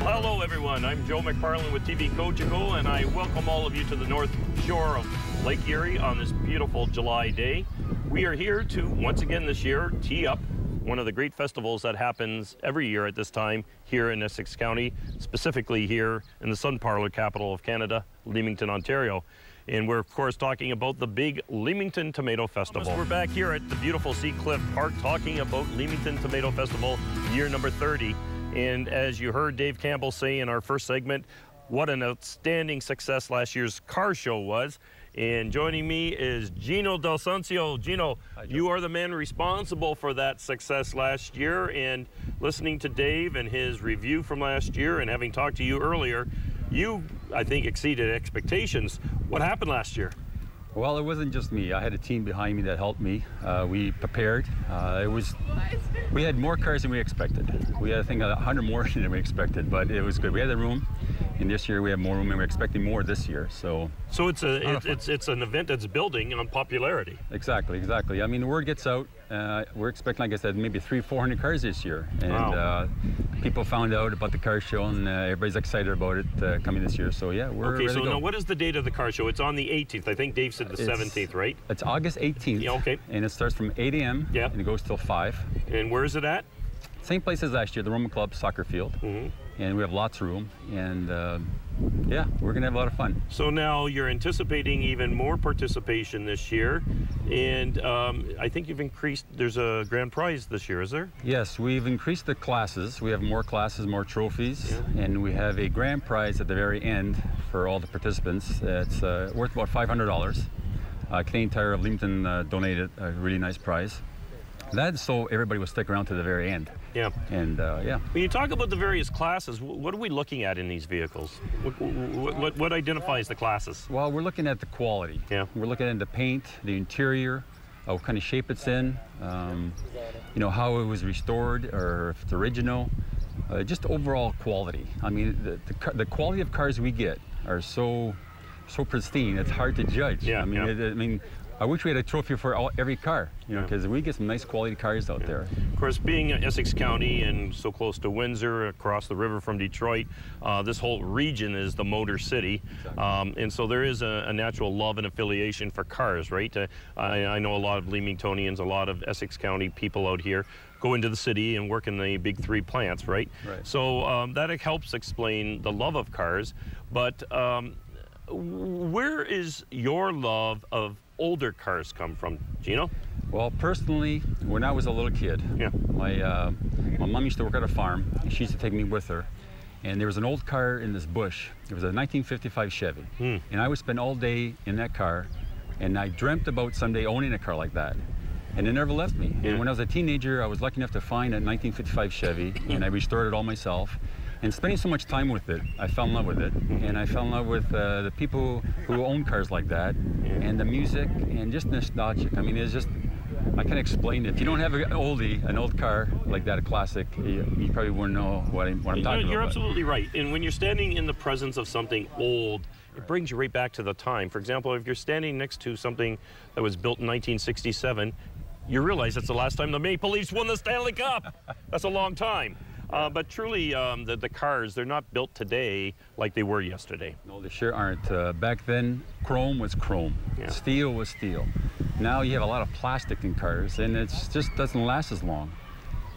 Hello everyone, I'm Joe McFarland with TV Cogeco, and I welcome all of you to the north shore of Lake Erie on this beautiful July day. We are here to, once again this year, tee up one of the great festivals that happens every year at this time here in Essex County, specifically here in the Sun Parlour capital of Canada, Leamington, Ontario. And we're, of course, talking about the big Leamington Tomato Festival. We're back here at the beautiful Seacliff Park talking about Leamington Tomato Festival, year number 30. And as you heard Dave Campbell say in our first segment, what an outstanding success last year's car show was. And joining me is Gino Del Sancio. Gino, you are the man responsible for that success last year. And listening to Dave and his review from last year and having talked to you earlier, you, I think, exceeded expectations. What happened last year? Well, it wasn't just me. I had a team behind me that helped me. We prepared. We had more cars than we expected. We had, I think, 100 more than we expected, but it was good. We had the room, and this year we have more room, and we're expecting more this year. So it's an event that's building on popularity. Exactly. I mean, the word gets out. We're expecting, like I said, maybe 300-400 cars this year, and wow. People found out about the car show, and everybody's excited about it coming this year. So yeah, we're ready to go. Now what is the date of the car show? It's on the 18th. I think Dave said the 17th, right? It's August 18th. Yeah, okay. And it starts from 8 a.m. Yep. And it goes till 5. And where is it at? Same place as last year, the Roman Club soccer field. Mm-hmm. And we have lots of room, and yeah, we're gonna have a lot of fun. So now you're anticipating even more participation this year, and I think you've increased, there's a grand prize this year, is there? Yes, we've increased the classes. We have more classes, more trophies, yeah. And we have a grand prize at the very end for all the participants. It's worth about $500. Canadian Tire of Leamington donated a really nice prize. That's so everybody will stick around to the very end. Yeah. And yeah. When you talk about the various classes, what are we looking at in these vehicles? What identifies the classes? Well, we're looking at the quality. Yeah. We're looking at the paint, the interior, what kind of shape it's in, you know, how it was restored or if it's original, just overall quality. I mean, the quality of cars we get are so pristine, it's hard to judge. Yeah. I mean, I wish we had a trophy for every car, you know, because we get some nice quality cars out there. Of course, being Essex County and so close to Windsor, across the river from Detroit, this whole region is the Motor City. Exactly. And so there is a natural love and affiliation for cars, right? I know a lot of Leamingtonians, a lot of Essex County people out here go into the city and work in the big 3 plants, right? Right. So that helps explain the love of cars. But where is your love of older cars come from, Gino? Well, personally, when I was a little kid, yeah. My mom used to work at a farm, and she used to take me with her. And there was an old car in this bush. It was a 1955 Chevy. And I would spend all day in that car, and I dreamt about someday owning a car like that. And it never left me. Yeah. And when I was a teenager, I was lucky enough to find a 1955 Chevy, and I restored it all myself. And spending so much time with it, I fell in love with it. And I fell in love with the people who own cars like that, and the music, and just nostalgic. I mean, it's just, I can't explain it. If you don't have an old car like that, a classic, you probably wouldn't know what I'm talking about. You're absolutely right. And when you're standing in the presence of something old, it brings you right back to the time. For example, if you're standing next to something that was built in 1967, you realize that's the last time the Maple Leafs won the Stanley Cup. That's a long time. But truly, the cars, they're not built today like they were yesterday. No, they sure aren't. Back then, chrome was chrome. Yeah. Steel was steel. Now you have a lot of plastic in cars, and it just doesn't last as long.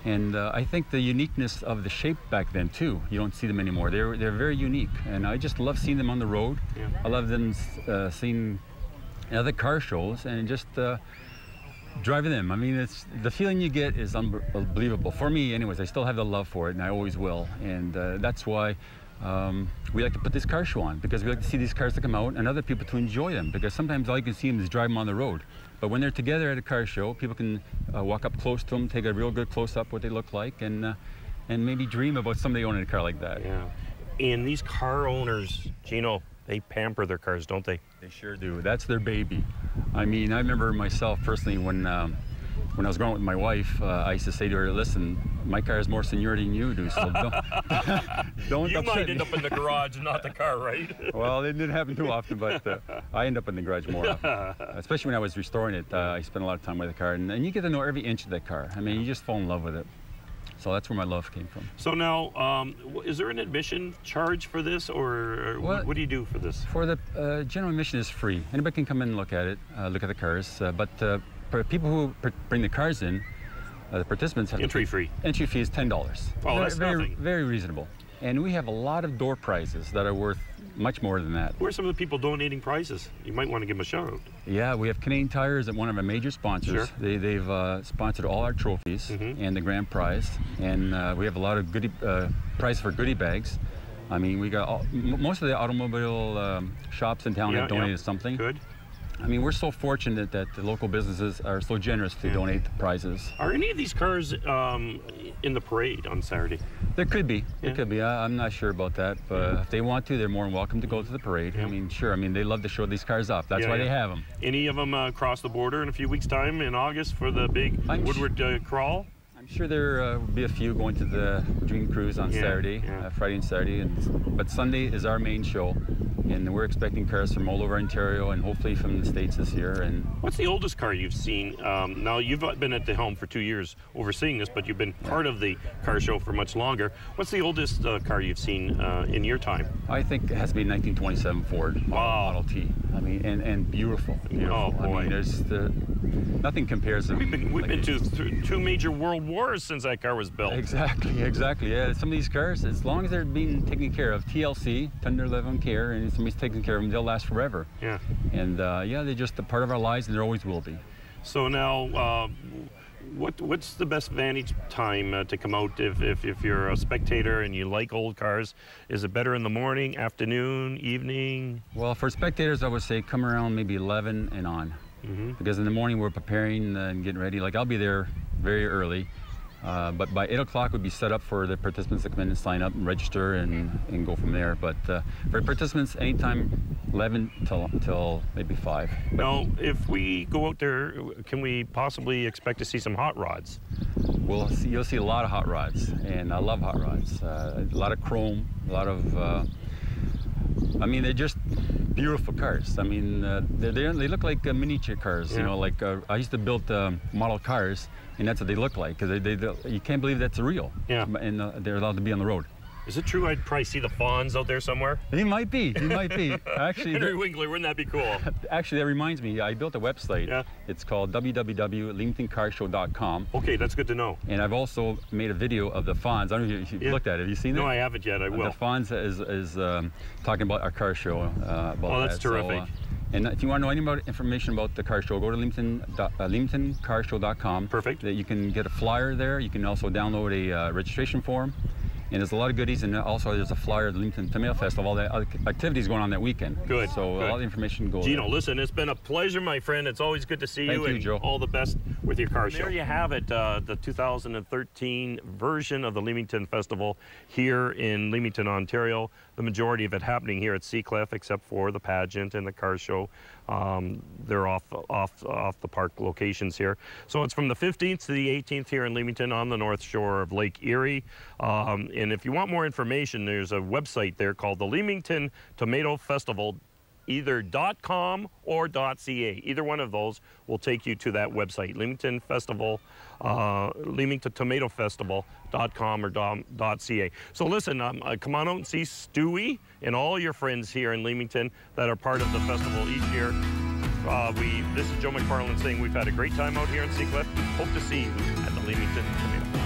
And I think the uniqueness of the shape back then, too, you don't see them anymore. They're very unique, and I just love seeing them on the road. Yeah. I love them seeing other car shows and just driving them. I mean, it's the feeling you get is unbelievable. For me, anyways, I still have the love for it, and I always will. And that's why we like to put this car show on, because we like to see these cars to come out and other people to enjoy them, because sometimes all you can see them is drive them on the road. But when they're together at a car show, people can walk up close to them, take a real good close-up what they look like, and maybe dream about someday owning a car like that. Yeah. And these car owners, Gino, they pamper their cars, don't they? They sure do. That's their baby. I mean, I remember myself personally when I was growing up with my wife, I used to say to her, listen, my car has more seniority than you do, so don't you might end up in the garage and not the car, right? Well, it didn't happen too often, but I end up in the garage more often. Especially when I was restoring it, I spent a lot of time with the car, and you get to know every inch of that car. I mean, you just fall in love with it. So that's where my love came from. So now, is there an admission charge for this, or Well, what do you do for this? For the general admission is free. Anybody can come in and look at it, look at the cars. But for people who bring the cars in, the participants have Entry free. Entry fee is $10. Oh, that's nothing. Very reasonable. And we have a lot of door prizes that are worth much more than that. Who are some of the people donating prizes? You might want to give them a shout out. Yeah, we have Canadian Tire as one of our major sponsors. Sure. They've sponsored all our trophies and the grand prize. And we have a lot of goodie prize for goodie bags. I mean, we got most of the automobile shops in town have donated something. Good. I mean, we're so fortunate that the local businesses are so generous to donate the prizes. Are any of these cars in the parade on Saturday? There could be. There could be. I'm not sure about that. But if they want to, they're more than welcome to go to the parade. I mean, sure. I mean, they love to show these cars off. That's why they have them. Any of them cross the border in a few weeks' time in August for the big Woodward crawl? I'm sure there will be a few going to the Dream Cruise on Saturday, Friday and Saturday. But Sunday is our main show. And we're expecting cars from all over Ontario and hopefully from the States this year. And what's the oldest car you've seen? Now, you've been at the helm for 2 years overseeing this, but you've been part of the car show for much longer. What's the oldest car you've seen in your time? I think it has to be 1927 Ford Model T. I mean, and beautiful. Oh, boy. I mean, there's nothing compares. We've been to two major world wars since that car was built. Exactly. Yeah, some of these cars, as long as they're being taken care of, TLC, Tender Loving Care, and somebody's taking care of them, they'll last forever. Yeah. And they're just a part of our lives, and there always will be. So now, what's the best vantage time to come out if you're a spectator and you like old cars? Is it better in the morning, afternoon, evening? Well, for spectators, I would say come around maybe 11 and on. Because in the morning we're preparing and getting ready. Like, I'll be there very early. But by 8 o'clock would be set up for the participants to come in and sign up and register and go from there. But for participants, anytime 11 till maybe 5. Now, if we go out there, can we possibly expect to see some hot rods? You'll see a lot of hot rods, and I love hot rods. A lot of chrome, a lot of. I mean, they're just beautiful cars. I mean, they look like miniature cars. You know, like I used to build model cars, and that's what they look like. Because you can't believe that's real. Yeah. And they're allowed to be on the road. Is it true I'd probably see the fawns out there somewhere? He might be. Actually, Henry Winkler, wouldn't that be cool? Actually, that reminds me. I built a website. Yeah. It's called www.leamingtoncarshow.com. Okay, that's good to know. And I've also made a video of the fawns. I don't know if you've looked at it. Have you seen it? No, I haven't yet. I will. The fawns is talking about our car show. That's terrific. And if you want to know any more information about the car show, go to leamingtoncarshow.com. Perfect. You can get a flyer there. You can also download a registration form. And there's a lot of goodies, and also there's a flyer of the Leamington Tomato Festival, all the other activities going on that weekend. Good. So a lot of information goes Gino, listen, it's been a pleasure, my friend. It's always good to see you. Thank you, Joe. All the best with your car show. There you have it, the 2013 version of the Leamington Festival here in Leamington, Ontario. The majority of it happening here at Seacliff, except for the pageant and the car show. They're off the park locations here. So it's from the 15th to the 18th here in Leamington on the north shore of Lake Erie. And if you want more information, there's a website there called the Leamington Tomato Festival, either .com or .ca. Either one of those will take you to that website, Leamington Festival, LeamingtonTomatoFestival.com or .ca. So listen, come on out and see Stewie and all your friends here in Leamington that are part of the festival each year. This is Joe McFarland saying we've had a great time out here in Seacliff. Hope to see you at the Leamington Tomato Festival.